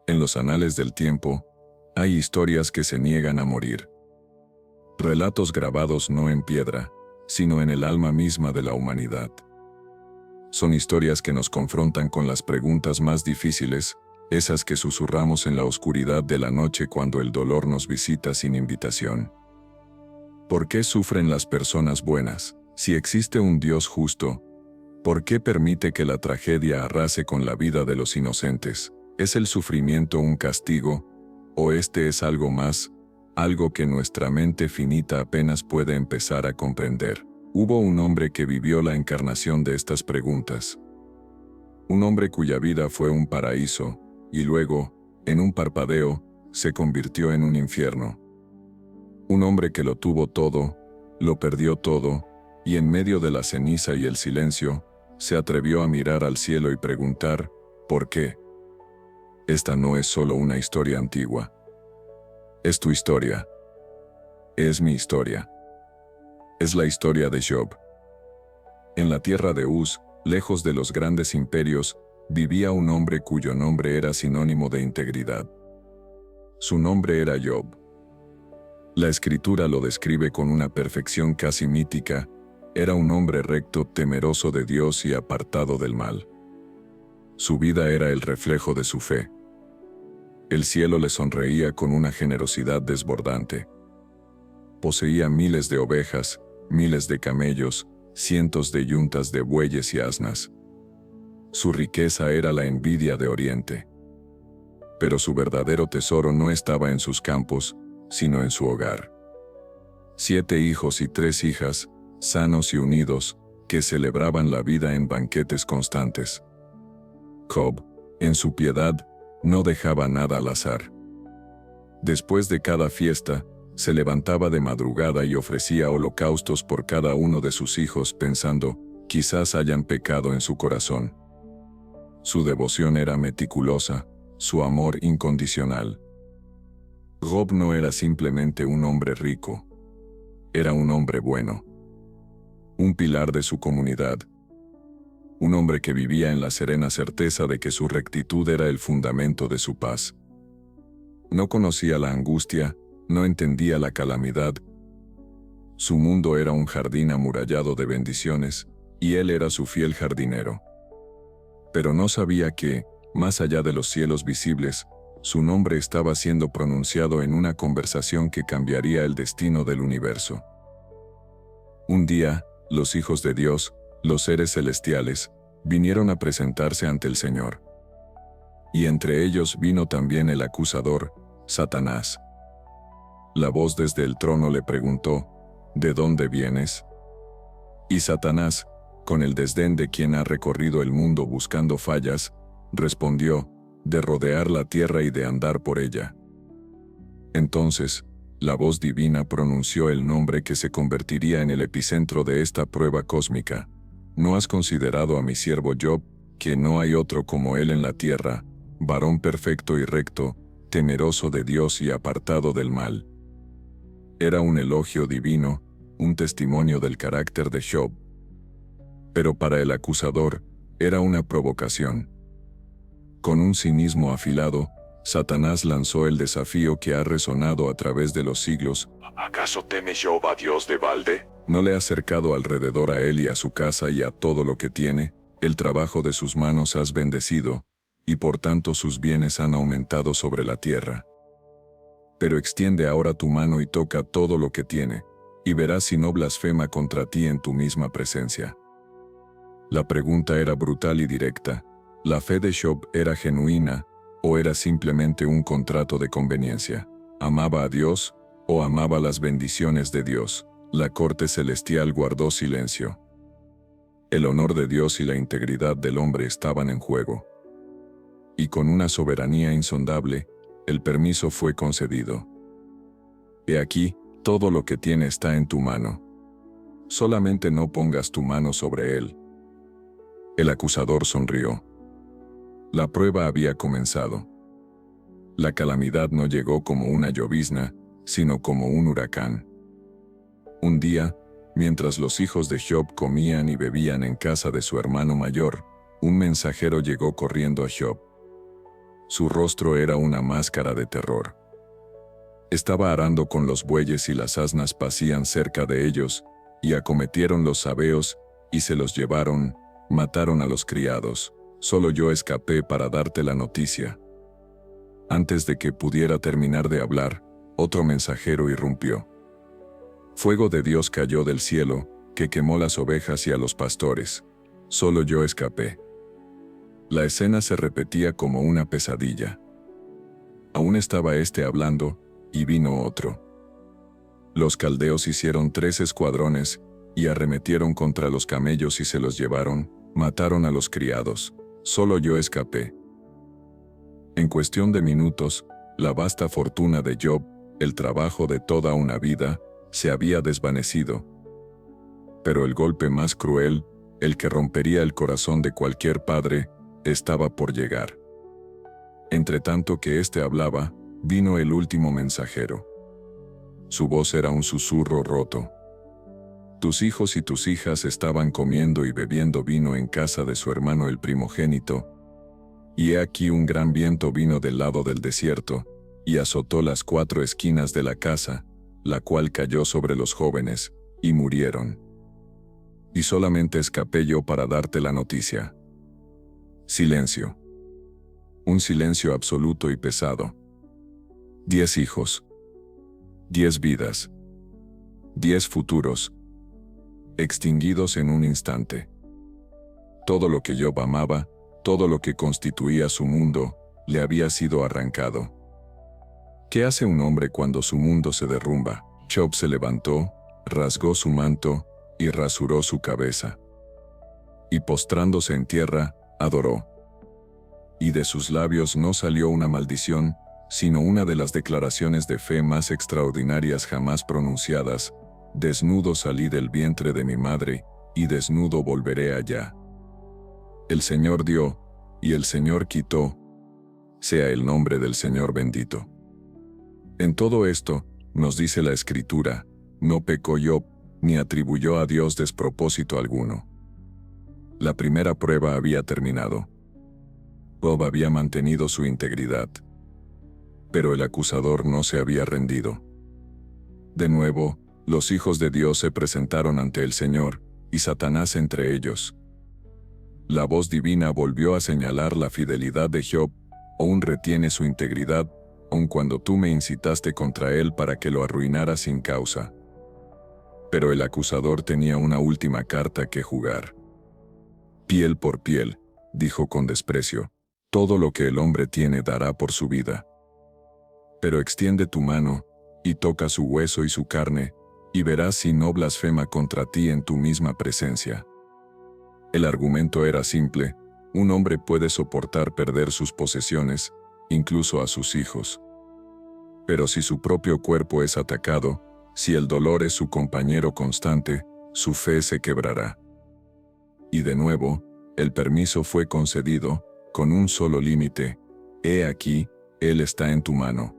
En los anales del tiempo, hay historias que se niegan a morir. Relatos grabados no en piedra, sino en el alma misma de la humanidad. Son historias que nos confrontan con las preguntas más difíciles, esas que susurramos en la oscuridad de la noche cuando el dolor nos visita sin invitación. ¿Por qué sufren las personas buenas? Si existe un Dios justo, ¿por qué permite que la tragedia arrase con la vida de los inocentes? ¿Es el sufrimiento un castigo? ¿O este es algo más, algo que nuestra mente finita apenas puede empezar a comprender? Hubo un hombre que vivió la encarnación de estas preguntas. Un hombre cuya vida fue un paraíso, y luego, en un parpadeo, se convirtió en un infierno. Un hombre que lo tuvo todo, lo perdió todo, y en medio de la ceniza y el silencio, se atrevió a mirar al cielo y preguntar, ¿por qué? Esta no es solo una historia antigua. Es tu historia. Es mi historia. Es la historia de Job. En la tierra de Uz, lejos de los grandes imperios, vivía un hombre cuyo nombre era sinónimo de integridad. Su nombre era Job. La escritura lo describe con una perfección casi mítica. Era un hombre recto, temeroso de Dios y apartado del mal. Su vida era el reflejo de su fe. El cielo le sonreía con una generosidad desbordante. Poseía miles de ovejas, miles de camellos, cientos de yuntas de bueyes y asnas. Su riqueza era la envidia de Oriente. Pero su verdadero tesoro no estaba en sus campos, sino en su hogar. 7 hijos y 3 hijas, sanos y unidos, que celebraban la vida en banquetes constantes. Job, en su piedad, no dejaba nada al azar. Después de cada fiesta, se levantaba de madrugada y ofrecía holocaustos por cada uno de sus hijos pensando, quizás hayan pecado en su corazón. Su devoción era meticulosa, su amor incondicional. Job no era simplemente un hombre rico. Era un hombre bueno. Un pilar de su comunidad. Un hombre que vivía en la serena certeza de que su rectitud era el fundamento de su paz. No conocía la angustia, no entendía la calamidad. Su mundo era un jardín amurallado de bendiciones, y él era su fiel jardinero. Pero no sabía que, más allá de los cielos visibles, su nombre estaba siendo pronunciado en una conversación que cambiaría el destino del universo. Un día, los hijos de Dios, los seres celestiales, vinieron a presentarse ante el Señor. Y entre ellos vino también el acusador, Satanás. La voz desde el trono le preguntó, ¿de dónde vienes? Y Satanás, con el desdén de quien ha recorrido el mundo buscando fallas, respondió, de rodear la tierra y de andar por ella. Entonces, la voz divina pronunció el nombre que se convertiría en el epicentro de esta prueba cósmica. ¿No has considerado a mi siervo Job, que no hay otro como él en la tierra, varón perfecto y recto, temeroso de Dios y apartado del mal? Era un elogio divino, un testimonio del carácter de Job. Pero para el acusador, era una provocación. Con un cinismo afilado, Satanás lanzó el desafío que ha resonado a través de los siglos. ¿Acaso teme Job a Dios de balde? ¿No le ha cercado alrededor a él y a su casa y a todo lo que tiene? El trabajo de sus manos has bendecido, y por tanto sus bienes han aumentado sobre la tierra. Pero extiende ahora tu mano y toca todo lo que tiene, y verás si no blasfema contra ti en tu misma presencia. La pregunta era brutal y directa. ¿La fe de Job era genuina, o era simplemente un contrato de conveniencia? ¿Amaba a Dios, o amaba las bendiciones de Dios? La corte celestial guardó silencio. El honor de Dios y la integridad del hombre estaban en juego. Y con una soberanía insondable, el permiso fue concedido. He aquí, todo lo que tiene está en tu mano. Solamente no pongas tu mano sobre él. El acusador sonrió. La prueba había comenzado. La calamidad no llegó como una llovizna, sino como un huracán. Un día, mientras los hijos de Job comían y bebían en casa de su hermano mayor, un mensajero llegó corriendo a Job. Su rostro era una máscara de terror. Estaba arando con los bueyes y las asnas pasían cerca de ellos, y acometieron los sabeos, y se los llevaron, mataron a los criados. Solo yo escapé para darte la noticia. Antes de que pudiera terminar de hablar, otro mensajero irrumpió. Fuego de Dios cayó del cielo, que quemó las ovejas y a los pastores. Solo yo escapé. La escena se repetía como una pesadilla. Aún estaba este hablando, y vino otro. Los caldeos hicieron 3 escuadrones, y arremetieron contra los camellos y se los llevaron, mataron a los criados. Solo yo escapé. En cuestión de minutos, la vasta fortuna de Job, el trabajo de toda una vida, se había desvanecido. Pero el golpe más cruel, el que rompería el corazón de cualquier padre, estaba por llegar. Entre tanto que éste hablaba, vino el último mensajero. Su voz era un susurro roto. Tus hijos y tus hijas estaban comiendo y bebiendo vino en casa de su hermano el primogénito, y he aquí un gran viento vino del lado del desierto, y azotó las 4 esquinas de la casa, la cual cayó sobre los jóvenes, y murieron. Y solamente escapé yo para darte la noticia. Silencio. Un silencio absoluto y pesado. 10 hijos. 10 vidas. 10 futuros. Extinguidos en un instante. Todo lo que Job amaba, todo lo que constituía su mundo, le había sido arrancado. ¿Qué hace un hombre cuando su mundo se derrumba? Job se levantó, rasgó su manto, y rasuró su cabeza. Y postrándose en tierra, adoró. Y de sus labios no salió una maldición, sino una de las declaraciones de fe más extraordinarias jamás pronunciadas: desnudo salí del vientre de mi madre, y desnudo volveré allá. El Señor dio, y el Señor quitó, sea el nombre del Señor bendito. En todo esto, nos dice la Escritura, no pecó Job, ni atribuyó a Dios despropósito alguno. La primera prueba había terminado. Job había mantenido su integridad. Pero el acusador no se había rendido. De nuevo, los hijos de Dios se presentaron ante el Señor, y Satanás entre ellos. La voz divina volvió a señalar la fidelidad de Job, aún retiene su integridad, aun cuando tú me incitaste contra él para que lo arruinara sin causa. Pero el acusador tenía una última carta que jugar. Piel por piel, dijo con desprecio, todo lo que el hombre tiene dará por su vida. Pero extiende tu mano, y toca su hueso y su carne, y verás si no blasfema contra ti en tu misma presencia. El argumento era simple: un hombre puede soportar perder sus posesiones, incluso a sus hijos. Pero si su propio cuerpo es atacado, si el dolor es su compañero constante, su fe se quebrará. Y de nuevo, el permiso fue concedido, con un solo límite: he aquí, él está en tu mano.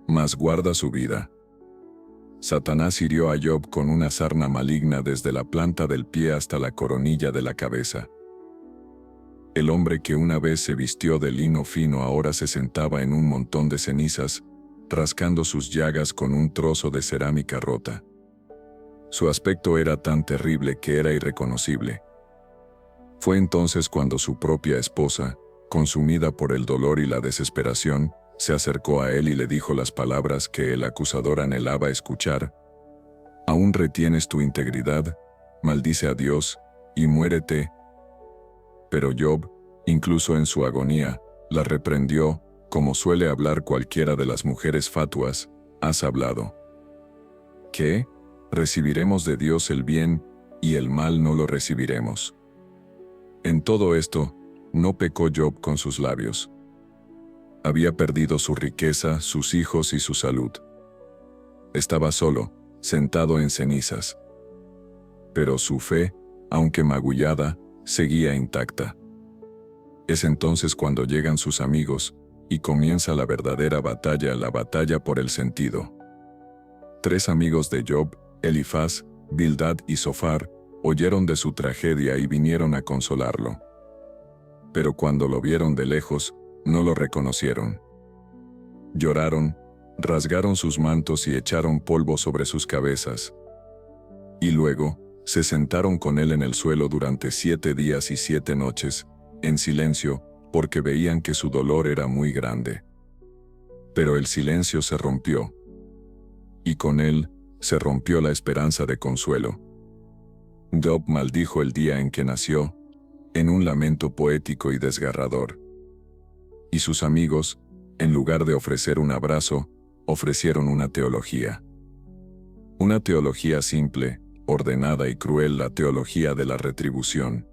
Mas guarda su vida. Satanás hirió a Job con una sarna maligna desde la planta del pie hasta la coronilla de la cabeza. El hombre que una vez se vistió de lino fino ahora se sentaba en un montón de cenizas, rascando sus llagas con un trozo de cerámica rota. Su aspecto era tan terrible que era irreconocible. Fue entonces cuando su propia esposa, consumida por el dolor y la desesperación, se acercó a él y le dijo las palabras que el acusador anhelaba escuchar: «¿Aún retienes tu integridad? Maldice a Dios, y muérete». Pero Job, incluso en su agonía, la reprendió, como suele hablar cualquiera de las mujeres fatuas: «Has hablado. ¿Qué? Recibiremos de Dios el bien, y el mal no lo recibiremos». En todo esto, no pecó Job con sus labios. Había perdido su riqueza, sus hijos y su salud. Estaba solo, sentado en cenizas. Pero su fe, aunque magullada, seguía intacta. Es entonces cuando llegan sus amigos, y comienza la verdadera batalla, la batalla por el sentido. 3 amigos de Job, Elifaz, Bildad y Zofar, oyeron de su tragedia y vinieron a consolarlo. Pero cuando lo vieron de lejos, no lo reconocieron. Lloraron, rasgaron sus mantos y echaron polvo sobre sus cabezas. Y luego, se sentaron con él en el suelo durante 7 días y 7 noches, en silencio, porque veían que su dolor era muy grande. Pero el silencio se rompió. Y con él, se rompió la esperanza de consuelo. Job maldijo el día en que nació, en un lamento poético y desgarrador. Y sus amigos, en lugar de ofrecer un abrazo, ofrecieron una teología. Una teología simple, ordenada y cruel, la teología de la retribución.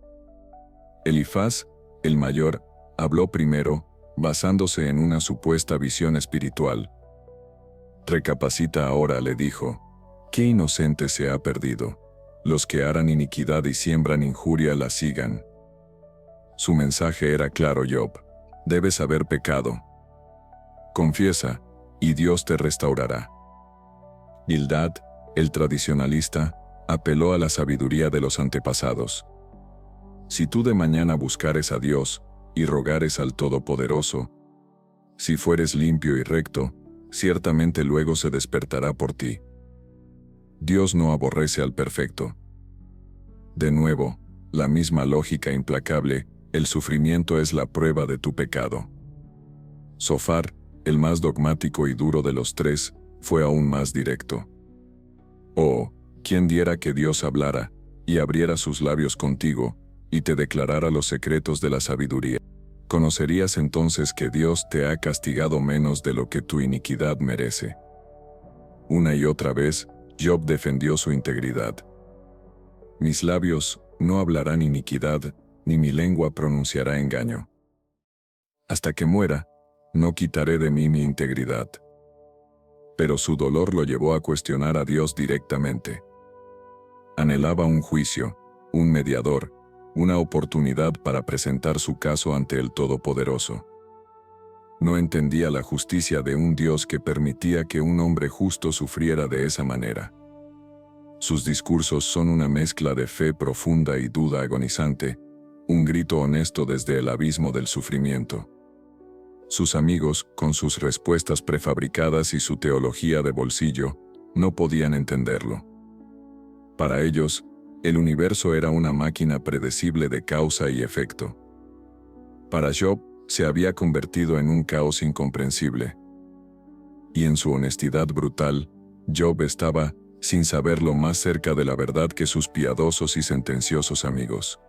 Elifaz, el mayor, habló primero, basándose en una supuesta visión espiritual. Recapacita ahora, le dijo. ¿Qué inocente se ha perdido? Los que harán iniquidad y siembran injuria la sigan. Su mensaje era claro: Job, debes haber pecado. Confiesa, y Dios te restaurará. Bildad, el tradicionalista, apeló a la sabiduría de los antepasados. Si tú de mañana buscares a Dios, y rogares al Todopoderoso, si fueres limpio y recto, ciertamente luego se despertará por ti. Dios no aborrece al perfecto. De nuevo, la misma lógica implacable: el sufrimiento es la prueba de tu pecado. Zofar, el más dogmático y duro de los tres, fue aún más directo. Oh, ¿quién diera que Dios hablara, y abriera sus labios contigo, y te declarara los secretos de la sabiduría? Conocerías entonces que Dios te ha castigado menos de lo que tu iniquidad merece. Una y otra vez, Job defendió su integridad. Mis labios no hablarán iniquidad, ni mi lengua pronunciará engaño. Hasta que muera, no quitaré de mí mi integridad. Pero su dolor lo llevó a cuestionar a Dios directamente. Anhelaba un juicio, un mediador, una oportunidad para presentar su caso ante el Todopoderoso. No entendía la justicia de un Dios que permitía que un hombre justo sufriera de esa manera. Sus discursos son una mezcla de fe profunda y duda agonizante, un grito honesto desde el abismo del sufrimiento. Sus amigos, con sus respuestas prefabricadas y su teología de bolsillo, no podían entenderlo. Para ellos, el universo era una máquina predecible de causa y efecto. Para Job, se había convertido en un caos incomprensible. Y en su honestidad brutal, Job estaba, sin saberlo, más cerca de la verdad que sus piadosos y sentenciosos amigos.